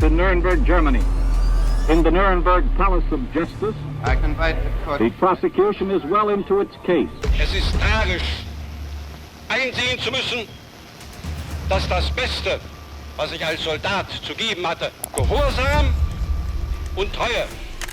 in Nuremberg, Germany. In the Nuremberg Palace of Justice, the prosecution is well into its case. Es ist tragisch, einsehen zu müssen, dass das Beste, was ich als Soldat zu geben hatte, Gehorsam und Treue.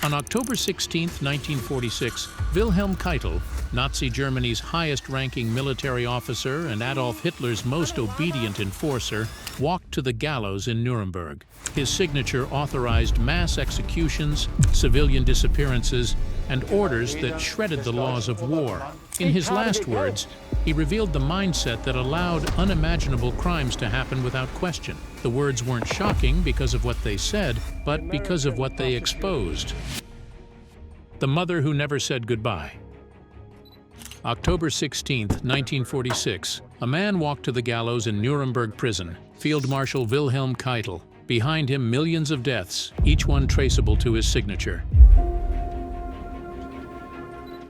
On October 16th, 1946, Wilhelm Keitel, Nazi Germany's highest-ranking military officer and Adolf Hitler's most obedient enforcer, walked to the gallows in Nuremberg. His signature authorized mass executions, civilian disappearances, and orders that shredded the laws of war. In his last words, he revealed the mindset that allowed unimaginable crimes to happen without question. The words weren't shocking because of what they said, but because of what they exposed. The mother who never said goodbye. October 16, 1946, a man walked to the gallows in Nuremberg prison, Field Marshal Wilhelm Keitel. Behind him, millions of deaths, each one traceable to his signature.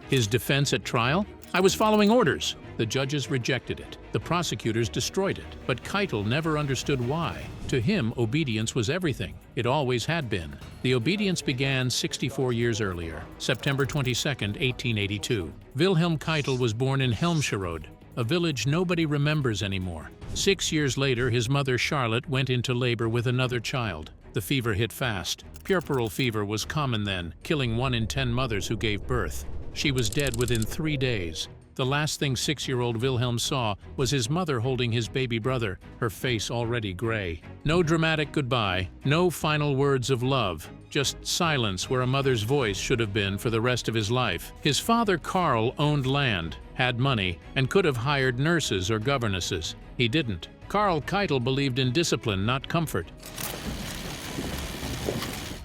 His defense at trial? I was following orders. The judges rejected it. The prosecutors destroyed it. But Keitel never understood why. To him, obedience was everything. It always had been. The obedience began 64 years earlier, September 22, 1882. Wilhelm Keitel was born in Helmscherode, a village nobody remembers anymore. 6 years later, his mother Charlotte went into labor with another child. The fever hit fast. Puerperal fever was common then, killing 1 in 10 mothers who gave birth. She was dead within 3 days. The last thing 6-year-old Wilhelm saw was his mother holding his baby brother, her face already gray. No dramatic goodbye, no final words of love, just silence where a mother's voice should have been for the rest of his life. His father Karl owned land, had money, and could have hired nurses or governesses. He didn't. Karl Keitel believed in discipline, not comfort.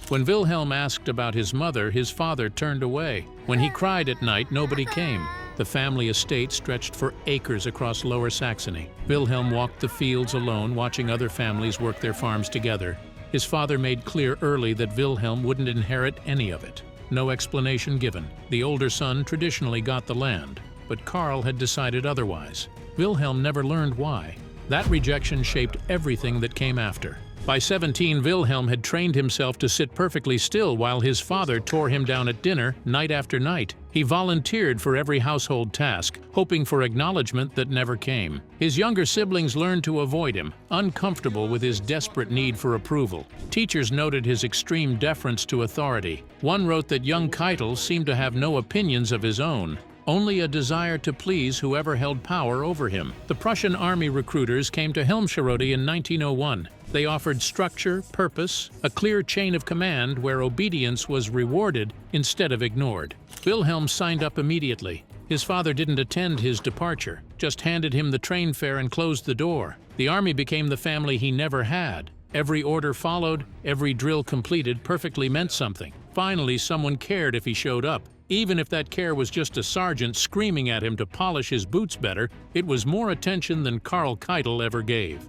When Wilhelm asked about his mother, his father turned away. When he cried at night, nobody came. The family estate stretched for acres across Lower Saxony. Wilhelm walked the fields alone, watching other families work their farms together. His father made clear early that Wilhelm wouldn't inherit any of it. No explanation given. The older son traditionally got the land, but Karl had decided otherwise. Wilhelm never learned why. That rejection shaped everything that came after. By 17, Wilhelm had trained himself to sit perfectly still while his father tore him down at dinner night after night. He volunteered for every household task, hoping for acknowledgement that never came. His younger siblings learned to avoid him, uncomfortable with his desperate need for approval. Teachers noted his extreme deference to authority. One wrote that young Keitel seemed to have no opinions of his own, only a desire to please whoever held power over him. The Prussian army recruiters came to Helmscherode in 1901. They offered structure, purpose, a clear chain of command where obedience was rewarded instead of ignored. Wilhelm signed up immediately. His father didn't attend his departure, just handed him the train fare and closed the door. The army became the family he never had. Every order followed, every drill completed perfectly meant something. Finally, someone cared if he showed up. Even if that care was just a sergeant screaming at him to polish his boots better, it was more attention than Karl Keitel ever gave.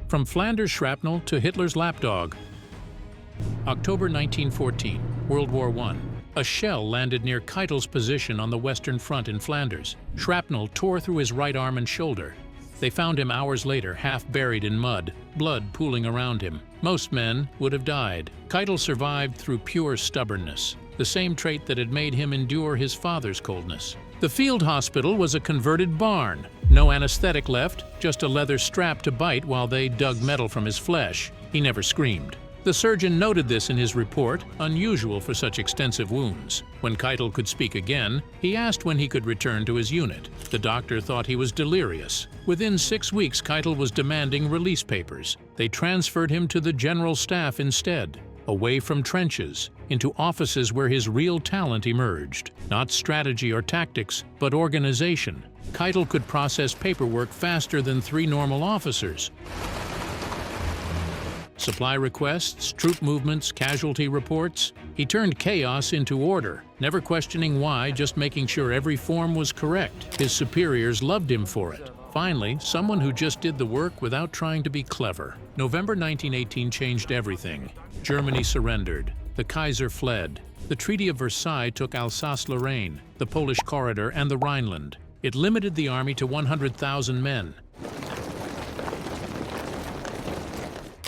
From Flanders shrapnel to Hitler's lapdog. October 1914, World War I. A shell landed near Keitel's position on the Western Front in Flanders. Shrapnel tore through his right arm and shoulder. They found him hours later, half buried in mud, blood pooling around him. Most men would have died. Keitel survived through pure stubbornness, the same trait that had made him endure his father's coldness. The field hospital was a converted barn. No anesthetic left, just a leather strap to bite while they dug metal from his flesh. He never screamed. The surgeon noted this in his report, unusual for such extensive wounds. When Keitel could speak again, he asked when he could return to his unit. The doctor thought he was delirious. Within 6 weeks, Keitel was demanding release papers. They transferred him to the general staff instead, away from trenches, into offices where his real talent emerged. Not strategy or tactics, but organization. Keitel could process paperwork faster than 3 normal officers. Supply requests, troop movements, casualty reports. He turned chaos into order, never questioning why, just making sure every form was correct. His superiors loved him for it. Finally, someone who just did the work without trying to be clever. November 1918 changed everything. Germany surrendered. The Kaiser fled. The Treaty of Versailles took Alsace-Lorraine, the Polish Corridor, and the Rhineland. It limited the army to 100,000 men.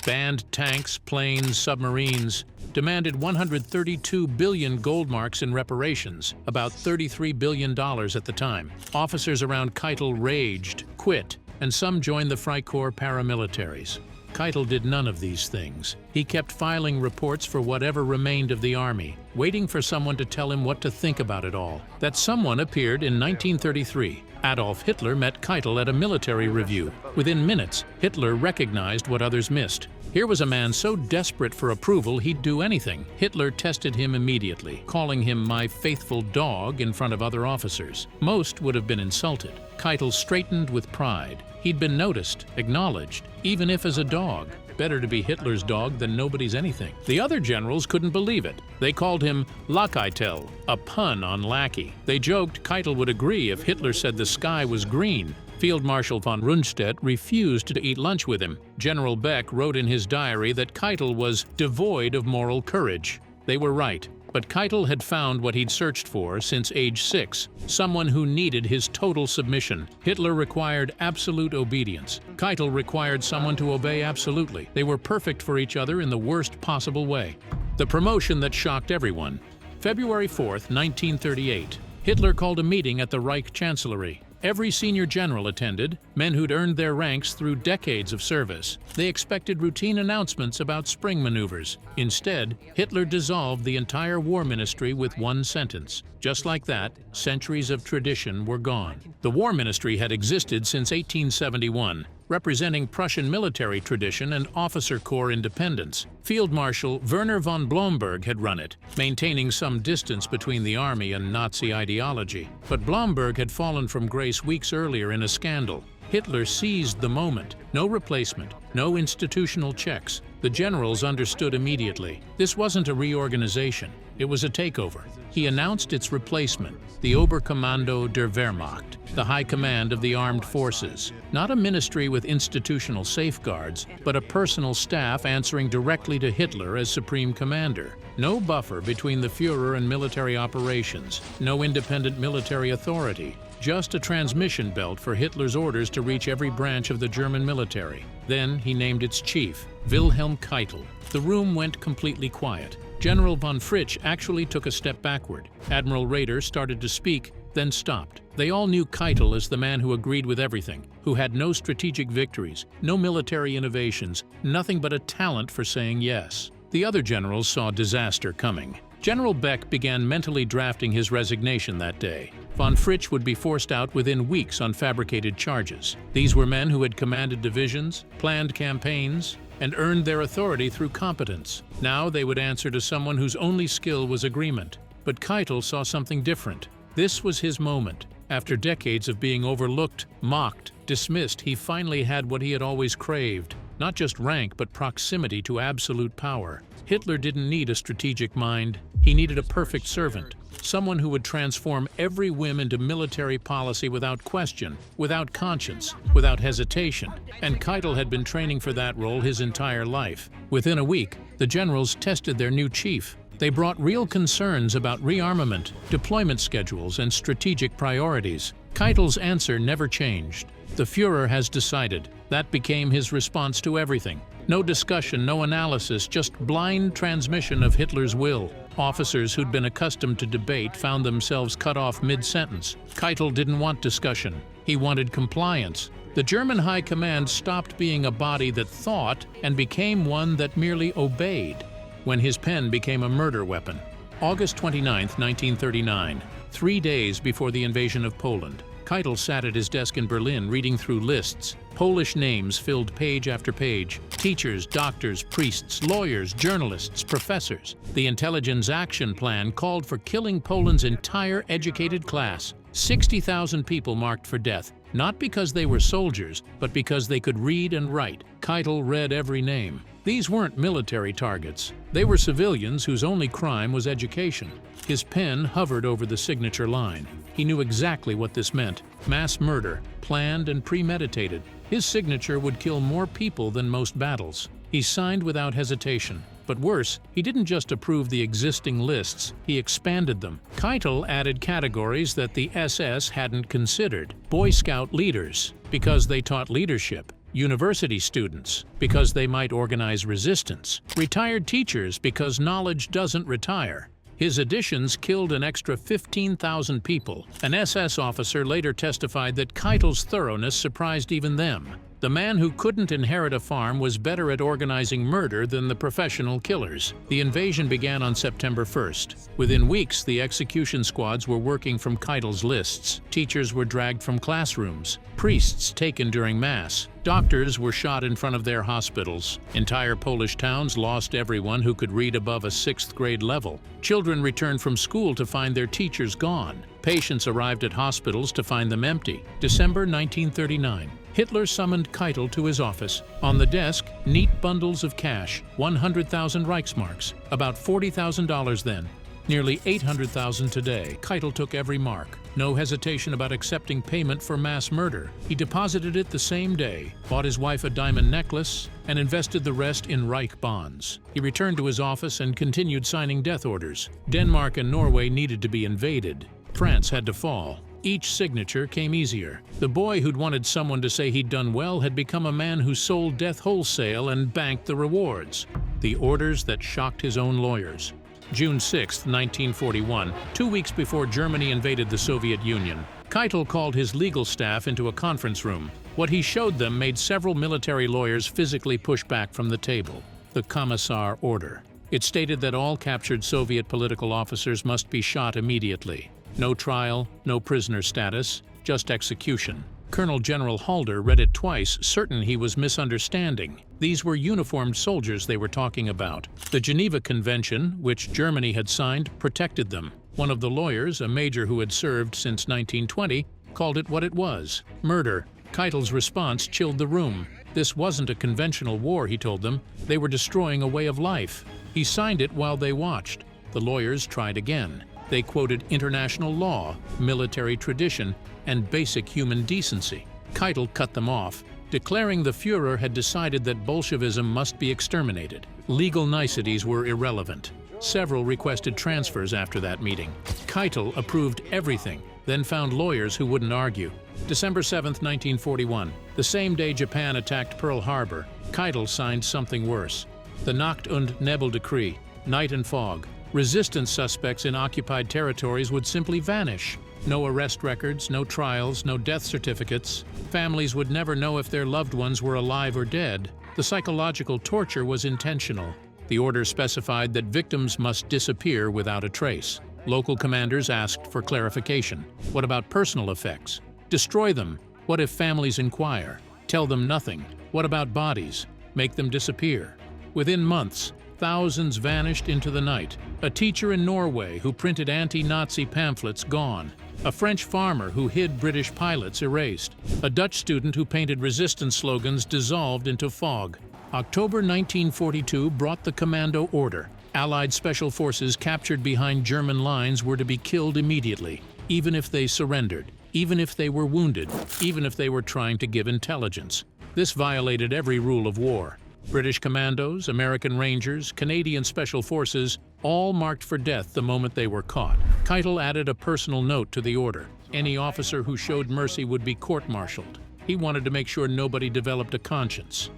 banned tanks, planes, submarines, demanded 132 billion gold marks in reparations, about $33 billion at the time. Officers around Keitel raged, quit, and some joined the Freikorps paramilitaries. Keitel did none of these things. He kept filing reports for whatever remained of the army, waiting for someone to tell him what to think about it all. That someone appeared in 1933. Adolf Hitler met Keitel at a military review. Within minutes, Hitler recognized what others missed. Here was a man so desperate for approval he'd do anything. Hitler tested him immediately, calling him "my faithful dog" in front of other officers. Most would have been insulted. Keitel straightened with pride. He'd been noticed, acknowledged, even if as a dog. Better to be Hitler's dog than nobody's anything. The other generals couldn't believe it. They called him Keitel, a pun on lackey. They joked Keitel would agree if Hitler said the sky was green. Field Marshal von Rundstedt refused to eat lunch with him. General Beck wrote in his diary that Keitel was devoid of moral courage. They were right. But Keitel had found what he'd searched for since age 6, someone who needed his total submission. Hitler required absolute obedience. Keitel required someone to obey absolutely. They were perfect for each other in the worst possible way. The promotion that shocked everyone. February 4th, 1938. Hitler called a meeting at the Reich Chancellery. Every senior general attended, men who'd earned their ranks through decades of service. They expected routine announcements about spring maneuvers. Instead, Hitler dissolved the entire war ministry with one sentence. Just like that, centuries of tradition were gone. The war ministry had existed since 1871, representing Prussian military tradition and officer corps independence. Field Marshal Werner von Blomberg had run it, maintaining some distance between the army and Nazi ideology. But Blomberg had fallen from grace weeks earlier in a scandal. Hitler seized the moment. No replacement, no institutional checks. The generals understood immediately. This wasn't a reorganization. It was a takeover. He announced its replacement, the Oberkommando der Wehrmacht, the High Command of the Armed Forces. Not a ministry with institutional safeguards, but a personal staff answering directly to Hitler as Supreme Commander. No buffer between the Führer and military operations, no independent military authority, just a transmission belt for Hitler's orders to reach every branch of the German military. Then he named its chief, Wilhelm Keitel. The room went completely quiet. General von Fritsch actually took a step backward. Admiral Raeder started to speak, then stopped. They all knew Keitel as the man who agreed with everything, who had no strategic victories, no military innovations, nothing but a talent for saying yes. The other generals saw disaster coming. General Beck began mentally drafting his resignation that day. Von Fritsch would be forced out within weeks on fabricated charges. These were men who had commanded divisions, planned campaigns, and earned their authority through competence. Now they would answer to someone whose only skill was agreement. But Keitel saw something different. This was his moment. After decades of being overlooked, mocked, dismissed, he finally had what he had always craved. Not just rank, but proximity to absolute power. Hitler didn't need a strategic mind. He needed a perfect servant. Someone who would transform every whim into military policy without question, without conscience, without hesitation. And Keitel had been training for that role his entire life. Within a week, the generals tested their new chief. They brought real concerns about rearmament, deployment schedules, and strategic priorities. Keitel's answer never changed. The Führer has decided. That became his response to everything. No discussion, no analysis, just blind transmission of Hitler's will. Officers who'd been accustomed to debate found themselves cut off mid-sentence. Keitel didn't want discussion. He wanted compliance. The German High Command stopped being a body that thought and became one that merely obeyed, when his pen became a murder weapon. August 29, 1939, 3 days before the invasion of Poland. Keitel sat at his desk in Berlin reading through lists. Polish names filled page after page. Teachers, doctors, priests, lawyers, journalists, professors. The intelligence action plan called for killing Poland's entire educated class. 60,000 people marked for death, not because they were soldiers, but because they could read and write. Keitel read every name. These weren't military targets. They were civilians whose only crime was education. His pen hovered over the signature line. He knew exactly what this meant. Mass murder, planned and premeditated. His signature would kill more people than most battles. He signed without hesitation. But worse, he didn't just approve the existing lists, he expanded them. Keitel added categories that the SS hadn't considered. Boy Scout leaders, because they taught leadership. university students because they might organize resistance, retired teachers because knowledge doesn't retire. His additions killed an extra 15,000 people. An SS officer later testified that Keitel's thoroughness surprised even them. The man who couldn't inherit a farm was better at organizing murder than the professional killers. The invasion began on September 1st. Within weeks, the execution squads were working from Keitel's lists. Teachers were dragged from classrooms, priests taken during Mass, doctors were shot in front of their hospitals. Entire Polish towns lost everyone who could read above a 6th grade level. Children returned from school to find their teachers gone. Patients arrived at hospitals to find them empty. December 1939. Hitler summoned Keitel to his office. On the desk, neat bundles of cash, 100,000 Reichsmarks, about $40,000 then, nearly 800,000 today. Keitel took every mark. No hesitation about accepting payment for mass murder. He deposited it the same day, bought his wife a diamond necklace, and invested the rest in Reich bonds. He returned to his office and continued signing death orders. Denmark and Norway needed to be invaded. France had to fall. Each signature came easier. The boy who'd wanted someone to say he'd done well had become a man who sold death wholesale and banked the rewards. The orders that shocked his own lawyers. June 6, 1941, 2 weeks before Germany invaded the Soviet Union, Keitel called his legal staff into a conference room. What he showed them made several military lawyers physically push back from the table. The Commissar Order. It stated that all captured Soviet political officers must be shot immediately. No trial, no prisoner status, just execution. Colonel General Halder read it twice, certain he was misunderstanding. These were uniformed soldiers they were talking about. The Geneva Convention, which Germany had signed, protected them. One of the lawyers, a major who had served since 1920, called it what it was: murder. Keitel's response chilled the room. This wasn't a conventional war, he told them. They were destroying a way of life. He signed it while they watched. The lawyers tried again. They quoted international law, military tradition, and basic human decency. Keitel cut them off, declaring the Führer had decided that Bolshevism must be exterminated. Legal niceties were irrelevant. Several requested transfers after that meeting. Keitel approved everything, then found lawyers who wouldn't argue. December 7, 1941, the same day Japan attacked Pearl Harbor, Keitel signed something worse. The Nacht- und Nebel Decree, night and fog. Resistance suspects in occupied territories would simply vanish. No arrest records, no trials, no death certificates. Families would never know if their loved ones were alive or dead. The psychological torture was intentional. The order specified that victims must disappear without a trace. Local commanders asked for clarification. What about personal effects? Destroy them. What if families inquire? Tell them nothing. What about bodies? Make them disappear. Within months, thousands vanished into the night. A teacher in Norway who printed anti-Nazi pamphlets gone. A French farmer who hid British pilots erased. A Dutch student who painted resistance slogans dissolved into fog. October 1942 brought the Commando Order. Allied special forces captured behind German lines were to be killed immediately, even if they surrendered, even if they were wounded, even if they were trying to give intelligence. This violated every rule of war. British commandos, American Rangers, Canadian Special Forces, all marked for death the moment they were caught. Keitel added a personal note to the order. Any officer who showed mercy would be court-martialed. He wanted to make sure nobody developed a conscience.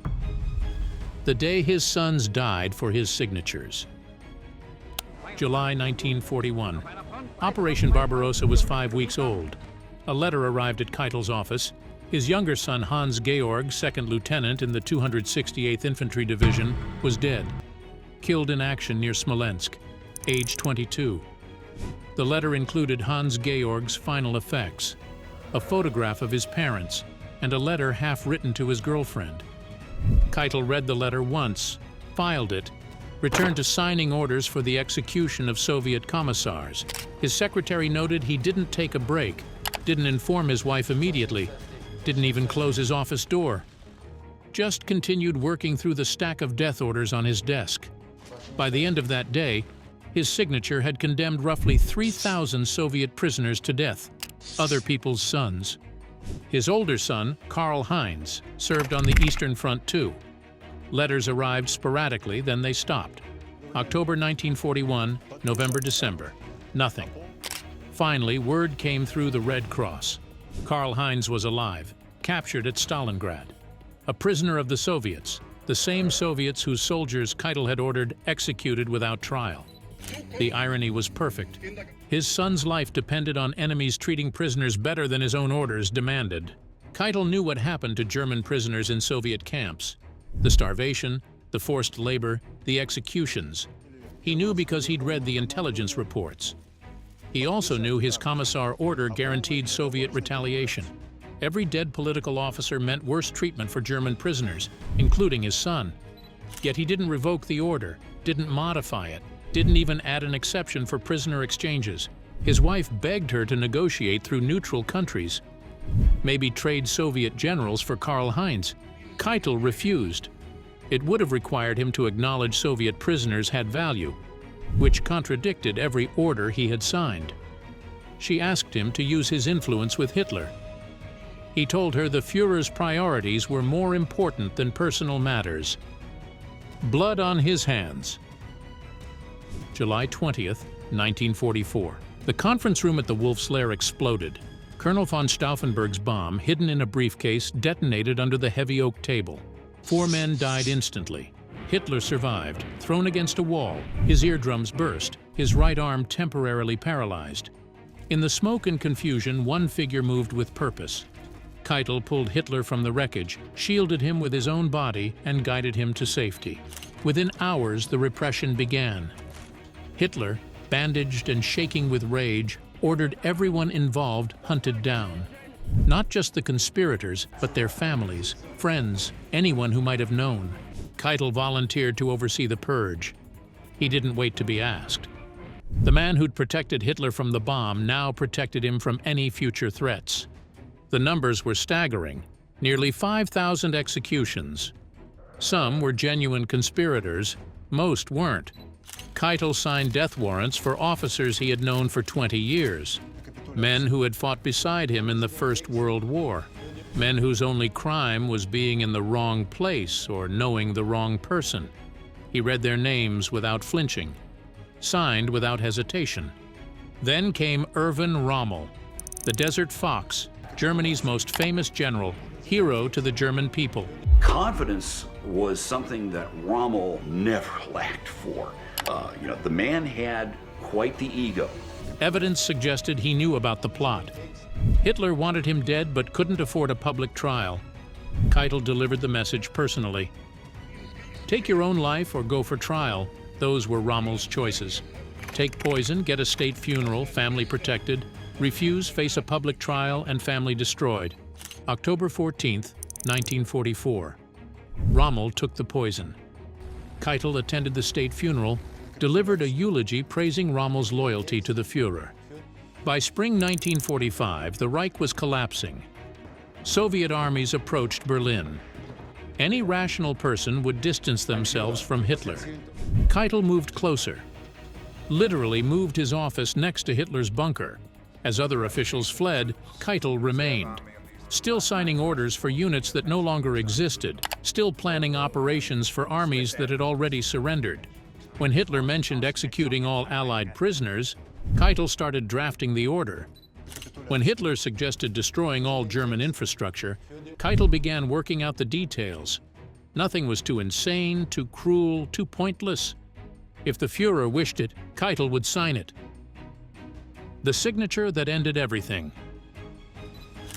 The day his sons died for his signatures. July 1941. Operation Barbarossa was 5 weeks old. A letter arrived at Keitel's office. His younger son, Hans Georg, second lieutenant in the 268th Infantry Division, was dead, killed in action near Smolensk, age 22. The letter included Hans Georg's final effects, a photograph of his parents, and a letter half-written to his girlfriend. Keitel read the letter once, filed it, returned to signing orders for the execution of Soviet commissars. His secretary noted he didn't take a break, didn't inform his wife immediately, didn't even close his office door. Just continued working through the stack of death orders on his desk. By the end of that day, his signature had condemned roughly 3,000 Soviet prisoners to death, other people's sons. His older son, Karl Heinz, served on the Eastern Front too. Letters arrived sporadically, then they stopped. October 1941, November, December. Nothing. Finally, word came through the Red Cross. Karl Heinz was alive, captured at Stalingrad. a prisoner of the Soviets, the same Soviets whose soldiers Keitel had ordered executed without trial. The irony was perfect. His son's life depended on enemies treating prisoners better than his own orders demanded. Keitel knew what happened to German prisoners in Soviet camps: the starvation, the forced labor, the executions. He knew because he'd read the intelligence reports. He also knew his commissar order guaranteed Soviet retaliation. Every dead political officer meant worse treatment for German prisoners, including his son. Yet he didn't revoke the order, didn't modify it, didn't even add an exception for prisoner exchanges. His wife begged her to negotiate through neutral countries. Maybe trade Soviet generals for Karl Heinz. Keitel refused. It would have required him to acknowledge Soviet prisoners had value, which contradicted every order he had signed. She asked him to use his influence with Hitler. He told her the Führer's priorities were more important than personal matters. Blood on his hands. July 20th, 1944. The conference room at the Wolf's Lair exploded. Colonel von Stauffenberg's bomb, hidden in a briefcase, detonated under the heavy oak table. 4 men died instantly. Hitler survived, thrown against a wall. His eardrums burst, his right arm temporarily paralyzed. In the smoke and confusion, one figure moved with purpose. Keitel pulled Hitler from the wreckage, shielded him with his own body, and guided him to safety. Within hours, the repression began. Hitler, bandaged and shaking with rage, ordered everyone involved hunted down. Not just the conspirators, but their families, friends, anyone who might have known. Keitel volunteered to oversee the purge. He didn't wait to be asked. The man who'd protected Hitler from the bomb now protected him from any future threats. The numbers were staggering, nearly 5,000 executions. Some were genuine conspirators, most weren't. Keitel signed death warrants for officers he had known for 20 years, men who had fought beside him in the First World War, men whose only crime was being in the wrong place or knowing the wrong person. He read their names without flinching, signed without hesitation. Then came Erwin Rommel, the Desert Fox, Germany's most famous general, hero to the German people. Confidence was something that Rommel never lacked for. The man had quite the ego. Evidence suggested he knew about the plot. Hitler wanted him dead but couldn't afford a public trial. Keitel delivered the message personally. Take your own life or go for trial. Those were Rommel's choices. Take poison, get a state funeral, family protected. Refuse, face a public trial, and family destroyed. October 14th, 1944. Rommel took the poison. Keitel attended the state funeral, delivered a eulogy praising Rommel's loyalty to the Führer. By spring 1945, the Reich was collapsing. Soviet armies approached Berlin. Any rational person would distance themselves from Hitler. Keitel moved closer, literally moved his office next to Hitler's bunker. As other officials fled, Keitel remained, still signing orders for units that no longer existed, still planning operations for armies that had already surrendered. When Hitler mentioned executing all Allied prisoners, Keitel started drafting the order. When Hitler suggested destroying all German infrastructure, Keitel began working out the details. Nothing was too insane, too cruel, too pointless. If the Führer wished it, Keitel would sign it. The signature that ended everything.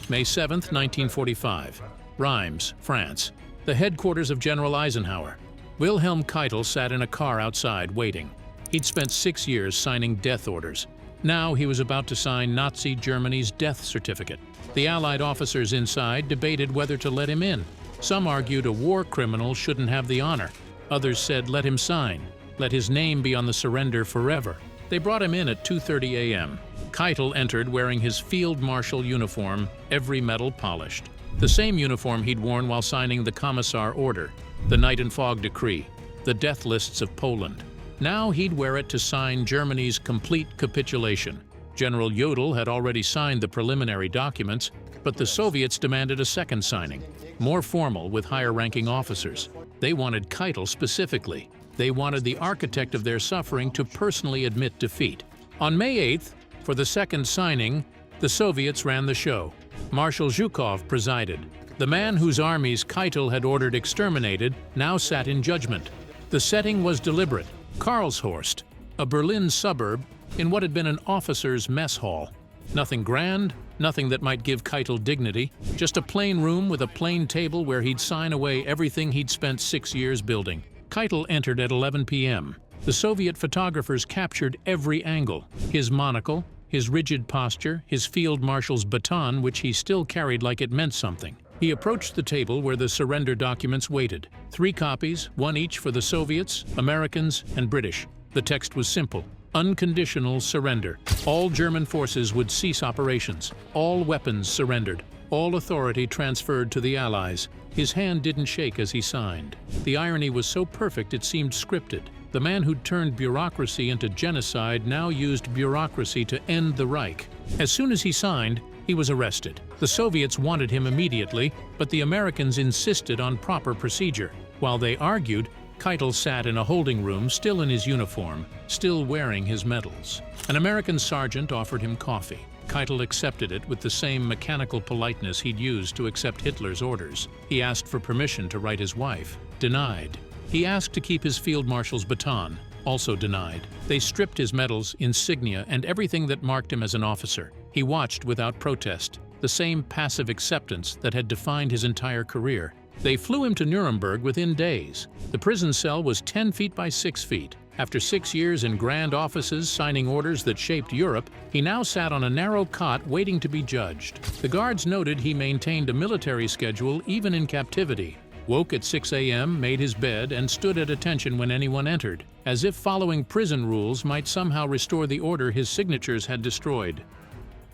May 7th, 1945. Reims, France, the headquarters of General Eisenhower. Wilhelm Keitel sat in a car outside, waiting. He'd spent 6 years signing death orders. Now he was about to sign Nazi Germany's death certificate. The Allied officers inside debated whether to let him in. Some argued a war criminal shouldn't have the honor. Others said let him sign. Let his name be on the surrender forever. They brought him in at 2:30 a.m. Keitel entered wearing his field marshal uniform, every medal polished. The same uniform he'd worn while signing the Commissar order, the Night and Fog Decree, the death lists of Poland. Now he'd wear it to sign Germany's complete capitulation. General Jodl had already signed the preliminary documents, but the Soviets demanded a second signing, more formal with higher-ranking officers. They wanted Keitel specifically. They wanted the architect of their suffering to personally admit defeat. On May 8th, for the second signing, the Soviets ran the show. Marshal Zhukov presided. The man whose armies Keitel had ordered exterminated now sat in judgment. The setting was deliberate. Karlshorst, a Berlin suburb, in what had been an officer's mess hall. Nothing grand, nothing that might give Keitel dignity, just a plain room with a plain table where he'd sign away everything he'd spent 6 years building. Keitel entered at 11 p.m. The Soviet photographers captured every angle: his monocle, his rigid posture, his field marshal's baton, which he still carried like it meant something. He approached the table where the surrender documents waited. 3 copies, 1 each for the Soviets, Americans, and British. The text was simple: unconditional surrender. All German forces would cease operations. All weapons surrendered. All authority transferred to the Allies. His hand didn't shake as he signed. The irony was so perfect it seemed scripted. The man who'd turned bureaucracy into genocide now used bureaucracy to end the Reich. As soon as he signed, he was arrested. The Soviets wanted him immediately, but the Americans insisted on proper procedure. While they argued, Keitel sat in a holding room, still in his uniform, still wearing his medals. An American sergeant offered him coffee. Keitel accepted it with the same mechanical politeness he'd used to accept Hitler's orders. He asked for permission to write his wife. Denied. He asked to keep his field marshal's baton. Also denied. They stripped his medals, insignia, and everything that marked him as an officer. He watched without protest, the same passive acceptance that had defined his entire career. They flew him to Nuremberg within days. The prison cell was 10 feet by 6 feet. After 6 years in grand offices signing orders that shaped Europe, he now sat on a narrow cot waiting to be judged. The guards noted he maintained a military schedule even in captivity. Woke at 6 a.m., made his bed, and stood at attention when anyone entered, as if following prison rules might somehow restore the order his signatures had destroyed.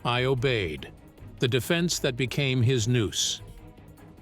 I obeyed. The defense that became his noose.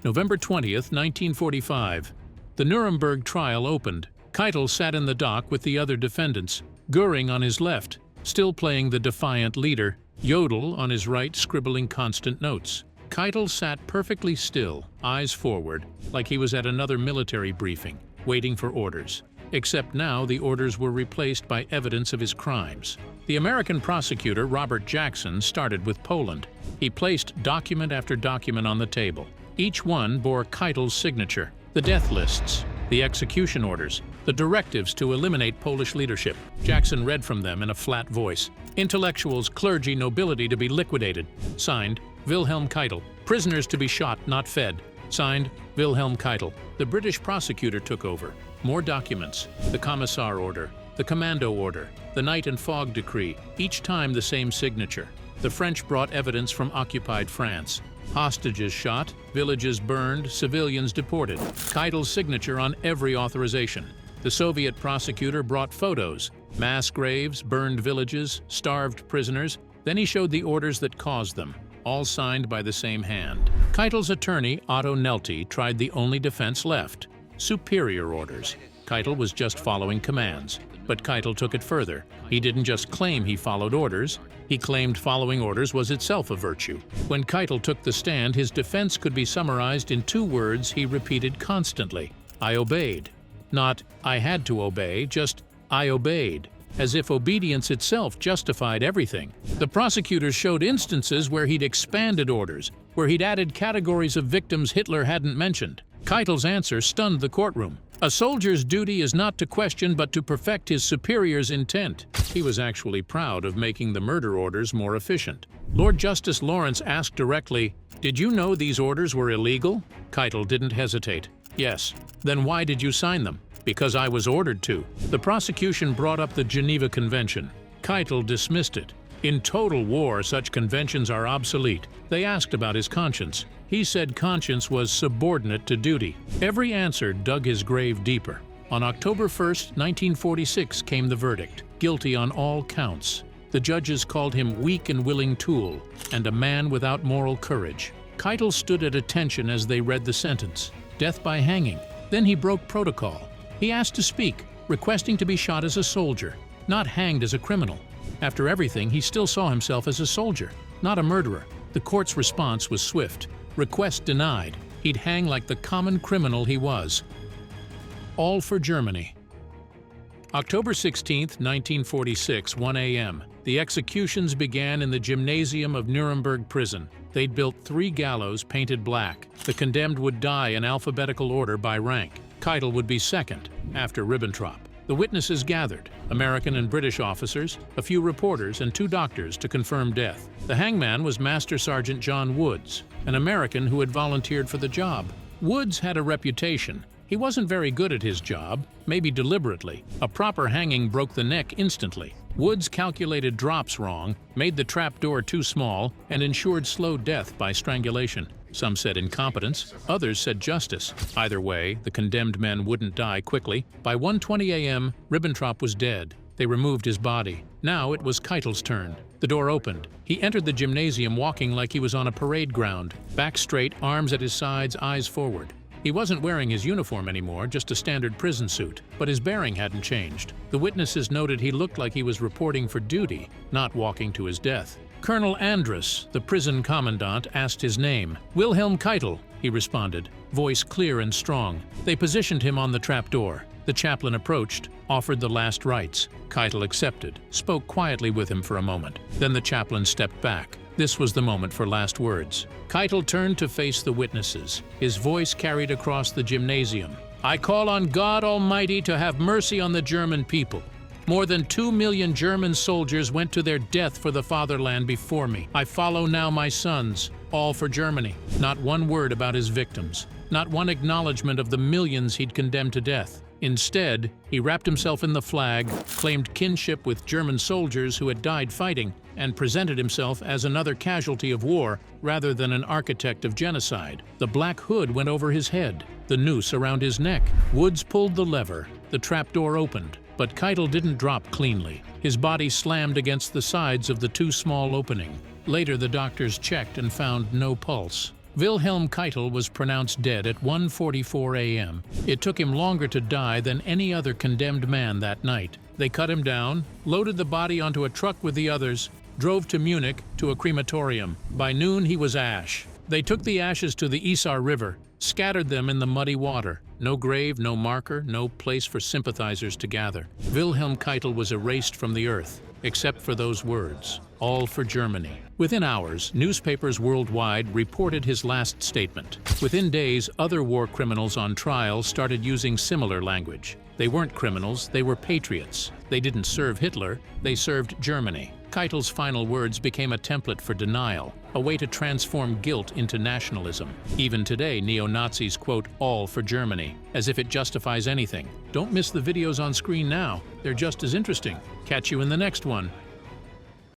November 20th, 1945. The Nuremberg trial opened. Keitel sat in the dock with the other defendants, Göring on his left, still playing the defiant leader, Jodl on his right scribbling constant notes. Keitel sat perfectly still, eyes forward, like he was at another military briefing, waiting for orders. Except now the orders were replaced by evidence of his crimes. The American prosecutor, Robert Jackson, started with Poland. He placed document after document on the table. Each one bore Keitel's signature: the death lists, the execution orders, the directives to eliminate Polish leadership. Jackson read from them in a flat voice. Intellectuals, clergy, nobility to be liquidated. Signed, Wilhelm Keitel. Prisoners to be shot, not fed. Signed, Wilhelm Keitel. The British prosecutor took over. More documents. The Commissar order, the Commando order, the Night and Fog decree, each time the same signature. The French brought evidence from occupied France. Hostages shot, villages burned, civilians deported. Keitel's signature on every authorization. The Soviet prosecutor brought photos, mass graves, burned villages, starved prisoners. Then he showed the orders that caused them, all signed by the same hand. Keitel's attorney, Otto Nelty, tried the only defense left: superior orders. Keitel was just following commands. But Keitel took it further. He didn't just claim he followed orders, he claimed following orders was itself a virtue. When Keitel took the stand, his defense could be summarized in 2 words he repeated constantly: I obeyed. Not I had to obey, just I obeyed, as if obedience itself justified everything. The prosecutors showed instances where he'd expanded orders, where he'd added categories of victims Hitler hadn't mentioned. Keitel's answer stunned the courtroom. A soldier's duty is not to question but to perfect his superior's intent. He was actually proud of making the murder orders more efficient. Lord Justice Lawrence asked directly, "Did you know these orders were illegal?" Keitel didn't hesitate. "Yes." "Then why did you sign them?" "Because I was ordered to." The prosecution brought up the Geneva Convention. Keitel dismissed it. In total war, such conventions are obsolete. They asked about his conscience. He said conscience was subordinate to duty. Every answer dug his grave deeper. On October 1st, 1946 came the verdict: guilty on all counts. The judges called him weak and willing tool, and a man without moral courage. Keitel stood at attention as they read the sentence: death by hanging. Then he broke protocol. He asked to speak, requesting to be shot as a soldier, not hanged as a criminal. After everything, he still saw himself as a soldier, not a murderer. The court's response was swift. Request denied. He'd hang like the common criminal he was. All for Germany. October 16th, 1946, 1 a.m. The executions began in the gymnasium of Nuremberg prison. They'd built 3 gallows painted black. The condemned would die in alphabetical order by rank. Keitel would be second, after Ribbentrop. The witnesses gathered, American and British officers, a few reporters, and 2 doctors to confirm death. The hangman was Master Sergeant John Woods, an American who had volunteered for the job. Woods had a reputation. He wasn't very good at his job, maybe deliberately. A proper hanging broke the neck instantly. Woods calculated drops wrong, made the trapdoor too small, and ensured slow death by strangulation. Some said incompetence, others said justice. Either way, the condemned men wouldn't die quickly. By 1:20 a.m., Ribbentrop was dead. They removed his body. Now it was Keitel's turn. The door opened. He entered the gymnasium walking like he was on a parade ground. Back straight, arms at his sides, eyes forward. He wasn't wearing his uniform anymore, just a standard prison suit, but his bearing hadn't changed. The witnesses noted he looked like he was reporting for duty, not walking to his death. Colonel Andrus, the prison commandant, asked his name. "Wilhelm Keitel," he responded, voice clear and strong. They positioned him on the trapdoor. The chaplain approached, offered the last rites. Keitel accepted, spoke quietly with him for a moment. Then the chaplain stepped back. This was the moment for last words. Keitel turned to face the witnesses. His voice carried across the gymnasium. "I call on God Almighty to have mercy on the German people. More than 2 million German soldiers went to their death for the fatherland before me. I follow now my sons, all for Germany." Not one word about his victims. Not one acknowledgement of the millions he'd condemned to death. Instead, he wrapped himself in the flag, claimed kinship with German soldiers who had died fighting, and presented himself as another casualty of war rather than an architect of genocide. The black hood went over his head, the noose around his neck. Woods pulled the lever. The trapdoor opened, but Keitel didn't drop cleanly. His body slammed against the sides of the too small opening. Later, the doctors checked and found no pulse. Wilhelm Keitel was pronounced dead at 1:44 a.m. It took him longer to die than any other condemned man that night. They cut him down, loaded the body onto a truck with the others, drove to Munich to a crematorium. By noon, he was ash. They took the ashes to the Isar River, scattered them in the muddy water. No grave, no marker, no place for sympathizers to gather. Wilhelm Keitel was erased from the earth, except for those words, "All for Germany." Within hours, newspapers worldwide reported his last statement. Within days, other war criminals on trial started using similar language. They weren't criminals, they were patriots. They didn't serve Hitler, they served Germany. Keitel's final words became a template for denial, a way to transform guilt into nationalism. Even today, neo-Nazis quote "all for Germany," as if it justifies anything. Don't miss the videos on screen now. They're just as interesting. Catch you in the next one.